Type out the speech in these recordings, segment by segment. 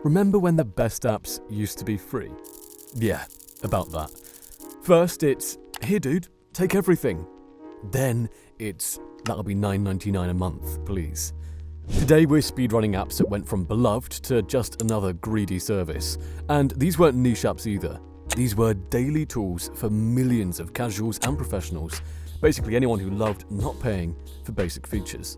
Remember when the best apps used to be free? Yeah, about that. First it's, here dude, take everything. Then it's, that'll be $9.99 a month, please. Today we're speedrunning apps that went from beloved to just another greedy service. And these weren't niche apps either. These were daily tools for millions of casuals and professionals, basically anyone who loved not paying for basic features.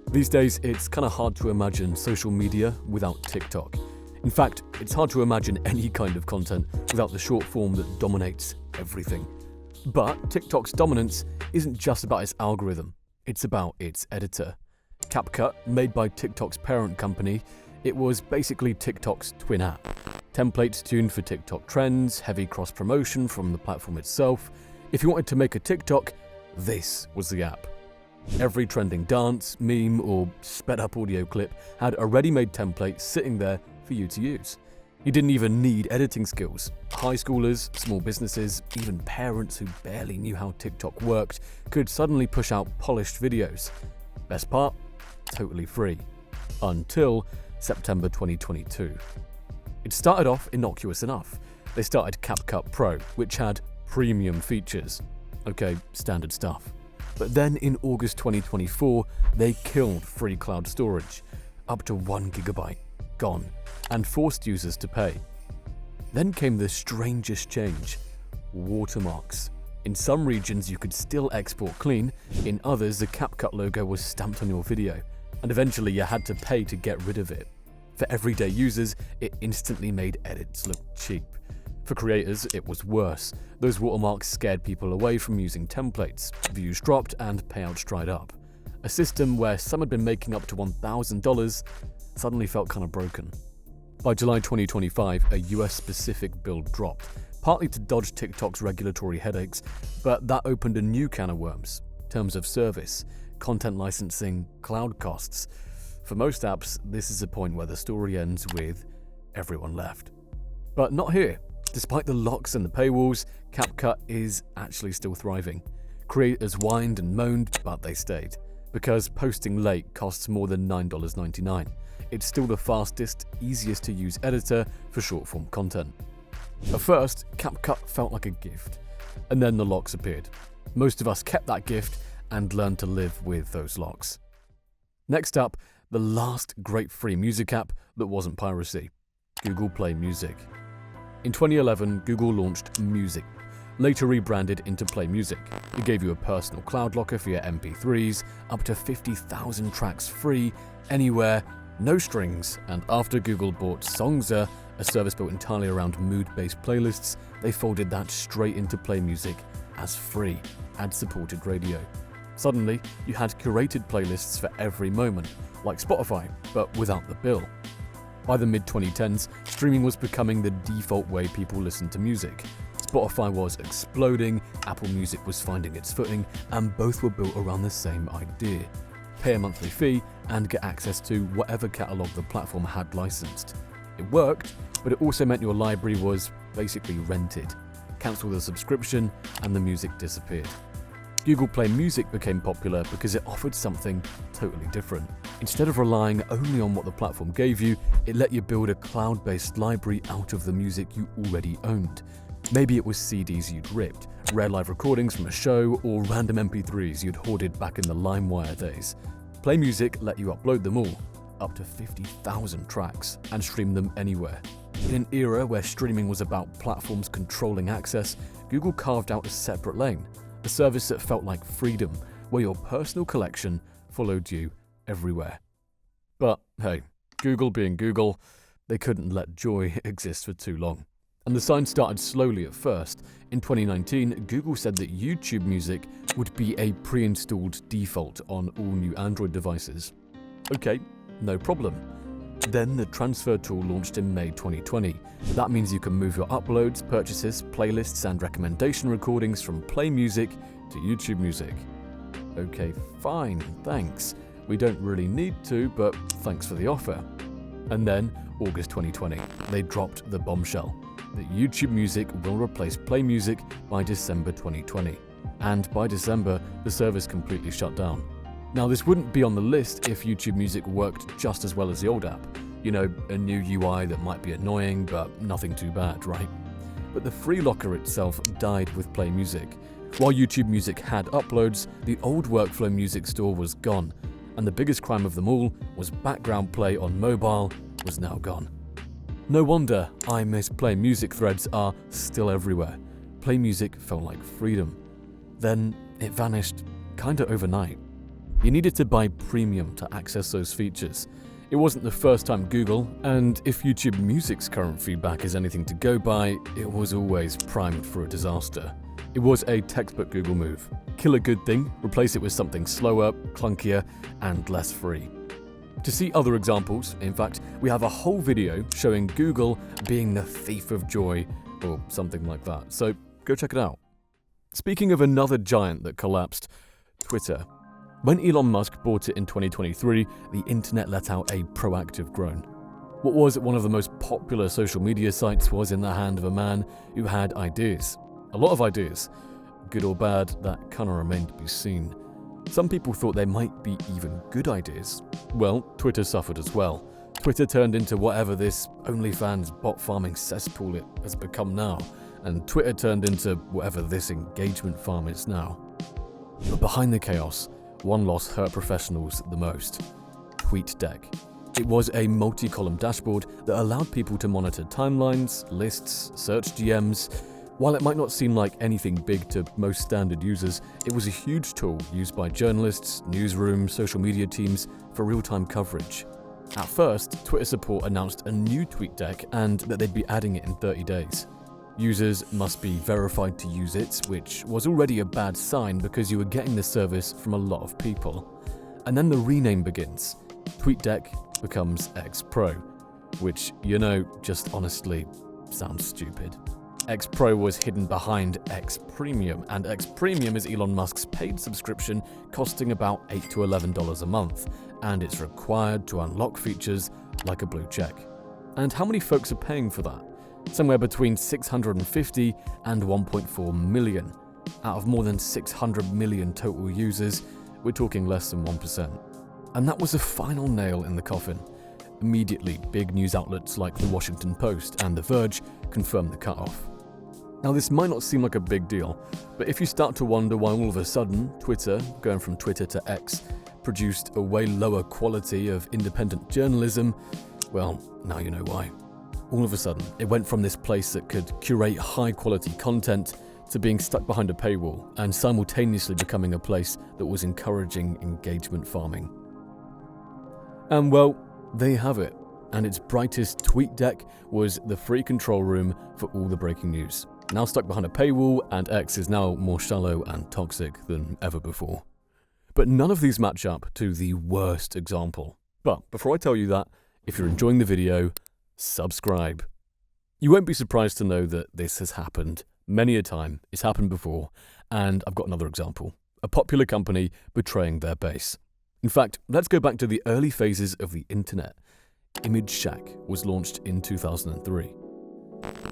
These days, it's kind of hard to imagine social media without TikTok. In fact, it's hard to imagine any kind of content without the short form that dominates everything. But TikTok's dominance isn't just about its algorithm, it's about its editor. CapCut, made by TikTok's parent company, it was basically TikTok's twin app. Templates tuned for TikTok trends, heavy cross-promotion from the platform itself. If you wanted to make a TikTok, this was the app. Every trending dance, meme, or sped-up audio clip had a ready-made template sitting there for you to use. You didn't even need editing skills. High schoolers, small businesses, even parents who barely knew how TikTok worked could suddenly push out polished videos. Best part? Totally free. Until September 2022. It started off innocuous enough. They started CapCut Pro, which had premium features. Okay, standard stuff. But then in August 2024, they killed free cloud storage, up to 1 GB, gone, and forced users to pay. Then came the strangest change: watermarks. In some regions you could still export clean, in others the CapCut logo was stamped on your video, and eventually you had to pay to get rid of it. For everyday users, it instantly made edits look cheap. For creators, it was worse. Those watermarks scared people away from using templates, views dropped, and payouts dried up. A system where some had been making up to $1,000 suddenly felt kind of broken. By July 2025, a US-specific bill dropped, partly to dodge TikTok's regulatory headaches, but that opened a new can of worms: terms of service, content licensing, cloud costs. For most apps, this is a point where the story ends with everyone left. But not here. Despite the locks and the paywalls, CapCut is actually still thriving. Creators whined and moaned, but they stayed. Because posting late costs more than $9.99. It's still the fastest, easiest to use editor for short-form content. At first, CapCut felt like a gift, and then the locks appeared. Most of us kept that gift and learned to live with those locks. Next up, the last great free music app that wasn't piracy: Google Play Music. In 2011, Google launched Music, later rebranded into Play Music. It gave you a personal cloud locker for your MP3s, up to 50,000 tracks free, anywhere, no strings, and after Google bought Songza, a service built entirely around mood-based playlists, they folded that straight into Play Music as free, ad-supported radio. Suddenly, you had curated playlists for every moment, like Spotify, but without the bill. By the mid-2010s, streaming was becoming the default way people listened to music. Spotify was exploding, Apple Music was finding its footing, and both were built around the same idea: pay a monthly fee and get access to whatever catalog the platform had licensed. It worked, but it also meant your library was basically rented. Cancel the subscription and the music disappeared. Google Play Music became popular because it offered something totally different. Instead of relying only on what the platform gave you, it let you build a cloud-based library out of the music you already owned. Maybe it was CDs you'd ripped, rare live recordings from a show, or random MP3s you'd hoarded back in the LimeWire days. Play Music let you upload them all, up to 50,000 tracks, and stream them anywhere. In an era where streaming was about platforms controlling access, Google carved out a separate lane. A service that felt like freedom, where your personal collection followed you everywhere. But hey, Google being Google, they couldn't let joy exist for too long. And the sign started slowly at first. In 2019, Google said that YouTube Music would be a pre-installed default on all new Android devices. Okay, no problem. Then the transfer tool launched in May 2020. That means you can move your uploads, purchases, playlists, and recommendation recordings from Play Music to YouTube Music. Okay, fine, thanks. We don't really need to, but thanks for the offer. And then, August 2020, they dropped the bombshell that YouTube Music will replace Play Music by December 2020. And by December, the service completely shut down. Now, this wouldn't be on the list if YouTube Music worked just as well as the old app. You know, a new UI that might be annoying, but nothing too bad, right? But the free locker itself died with Play Music. While YouTube Music had uploads, the old workflow music store was gone, and the biggest crime of them all was background play on mobile was now gone. No wonder I Miss Play Music threads are still everywhere. Play Music felt like freedom. Then it vanished kinda overnight. You needed to buy premium to access those features. It wasn't the first time Google, and if YouTube Music's current feedback is anything to go by, it was always primed for a disaster. It was a textbook Google move. Kill a good thing, replace it with something slower, clunkier, and less free. To see other examples, in fact, we have a whole video showing Google being the thief of joy, or something like that, so go check it out. Speaking of another giant that collapsed, Twitter. When Elon Musk bought it in 2023, the internet let out a proactive groan. What was one of the most popular social media sites was in the hand of a man who had ideas. A lot of ideas. Good or bad, that kinda remained to be seen. Some people thought they might be even good ideas. Well, Twitter suffered as well. Twitter turned into whatever this OnlyFans bot farming cesspool it has become now, and Twitter turned into whatever this engagement farm is now. But behind the chaos, one loss hurt professionals the most: TweetDeck. It was a multi-column dashboard that allowed people to monitor timelines, lists, search DMs. While it might not seem like anything big to most standard users, it was a huge tool used by journalists, newsrooms, social media teams for real-time coverage. At first, Twitter support announced a new TweetDeck and that they'd be adding it in 30 days. Users must be verified to use it, which was already a bad sign because you were getting the service from a lot of people. And then the rename begins. TweetDeck becomes X Pro, which, just honestly sounds stupid. X Pro was hidden behind X Premium, and X Premium is Elon Musk's paid subscription costing about $8 to $11 a month, and it's required to unlock features like a blue check. And how many folks are paying for that? Somewhere between 650 and 1.4 million. Out of more than 600 million total users, we're talking less than 1%. And that was a final nail in the coffin. Immediately, big news outlets like The Washington Post and The Verge confirmed the cutoff. Now, this might not seem like a big deal, but if you start to wonder why all of a sudden Twitter, going from Twitter to X, produced a way lower quality of independent journalism, well, now you know why. All of a sudden, it went from this place that could curate high-quality content to being stuck behind a paywall and simultaneously becoming a place that was encouraging engagement farming. And well, there you have it. And its brightest TweetDeck was the free control room for all the breaking news. Now stuck behind a paywall, and X is now more shallow and toxic than ever before. But none of these match up to the worst example. But before I tell you that, if you're enjoying the video, subscribe. You won't be surprised to know that this has happened many a time. It's happened before, and I've got another example. A popular company betraying their base. In fact, let's go back to the early phases of the internet. ImageShack was launched in 2003.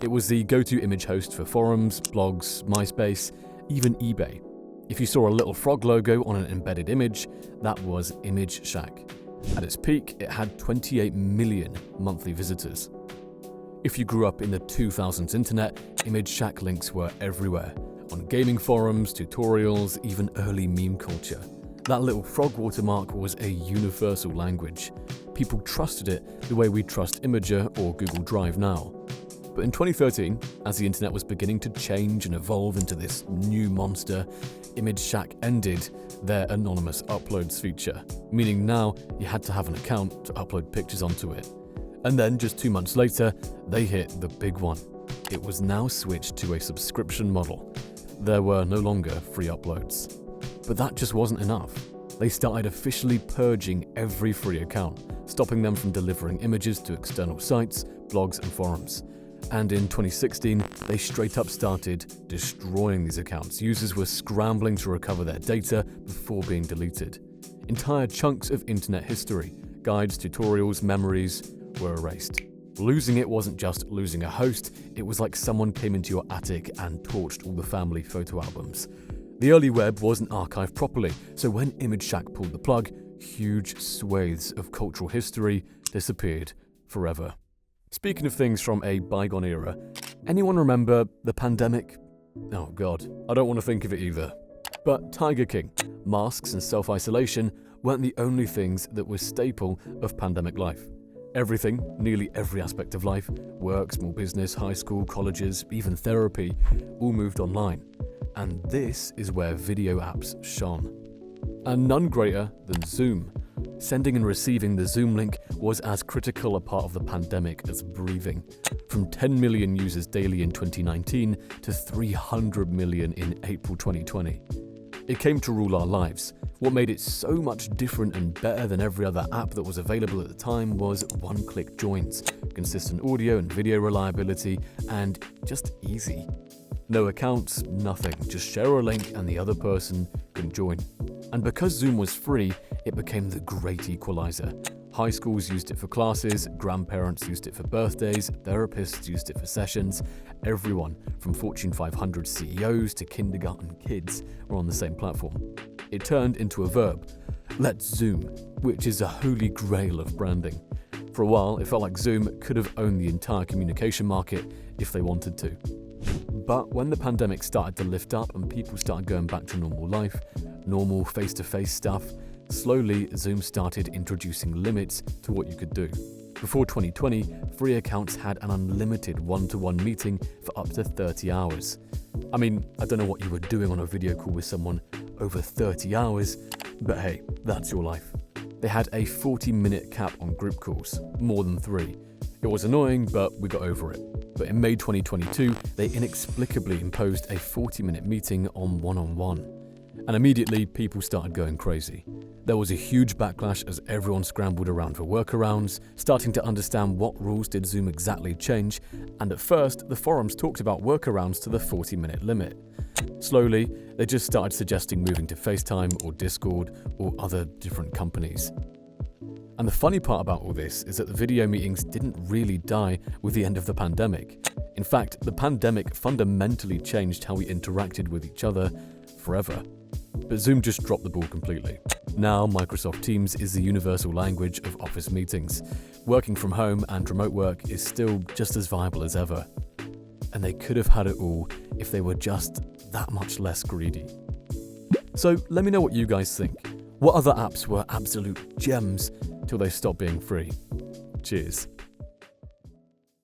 It was the go-to image host for forums, blogs, MySpace, even eBay. If you saw a little frog logo on an embedded image, that was ImageShack. At its peak, it had 28 million monthly visitors. If you grew up in the 2000s internet, ImageShack links were everywhere, on gaming forums, tutorials, even early meme culture. That little frog watermark was a universal language. People trusted it the way we trust Imager or Google Drive now. But in 2013, as the internet was beginning to change and evolve into this new monster, ImageShack ended their anonymous uploads feature, meaning now you had to have an account to upload pictures onto it. And then just 2 months later, they hit the big one. It was now switched to a subscription model. There were no longer free uploads. But that just wasn't enough. They started officially purging every free account, stopping them from delivering images to external sites, blogs, and forums. And in 2016, they straight up started destroying these accounts. Users were scrambling to recover their data before being deleted. Entire chunks of internet history, guides, tutorials, memories were erased. Losing it wasn't just losing a host, it was like someone came into your attic and torched all the family photo albums. The early web wasn't archived properly, so when ImageShack pulled the plug, huge swathes of cultural history disappeared forever. Speaking of things from a bygone era, anyone remember the pandemic? Oh god, I don't want to think of it either. But Tiger King, masks and self-isolation weren't the only things that were staple of pandemic life. Everything, nearly every aspect of life, work, small business, high school, colleges, even therapy, all moved online. And this is where video apps shone. And none greater than Zoom. Sending and receiving the Zoom link was as critical a part of the pandemic as breathing. From 10 million users daily in 2019 to 300 million in April 2020. It came to rule our lives. What made it so much different and better than every other app that was available at the time was one-click joins, consistent audio and video reliability, and just easy. No accounts, nothing, just share a link and the other person can join. And because Zoom was free, it became the great equalizer. High schools used it for classes, grandparents used it for birthdays, therapists used it for sessions. Everyone, from Fortune 500 CEOs to kindergarten kids, were on the same platform. It turned into a verb, let's Zoom, which is a holy grail of branding. For a while, it felt like Zoom could have owned the entire communication market if they wanted to. But when the pandemic started to lift up and people started going back to normal life, normal face-to-face stuff, slowly Zoom started introducing limits to what you could do. Before 2020, free accounts had an unlimited one-to-one meeting for up to 30 hours. I mean, I don't know what you were doing on a video call with someone over 30 hours, but hey, that's your life. They had a 40-minute cap on group calls, more than 3. It was annoying, but we got over it. But in May 2022, they inexplicably imposed a 40-minute meeting on one-on-one. And immediately, people started going crazy. There was a huge backlash as everyone scrambled around for workarounds, starting to understand what rules did Zoom exactly change, and at first, the forums talked about workarounds to the 40-minute limit. Slowly, they just started suggesting moving to FaceTime or Discord or other different companies. And the funny part about all this is that the video meetings didn't really die with the end of the pandemic. In fact, the pandemic fundamentally changed how we interacted with each other forever. But Zoom just dropped the ball completely. Now, Microsoft Teams is the universal language of office meetings. Working from home and remote work is still just as viable as ever. And they could have had it all if they were just that much less greedy. So let me know what you guys think. What other apps were absolute gems till they stopped being free? Cheers.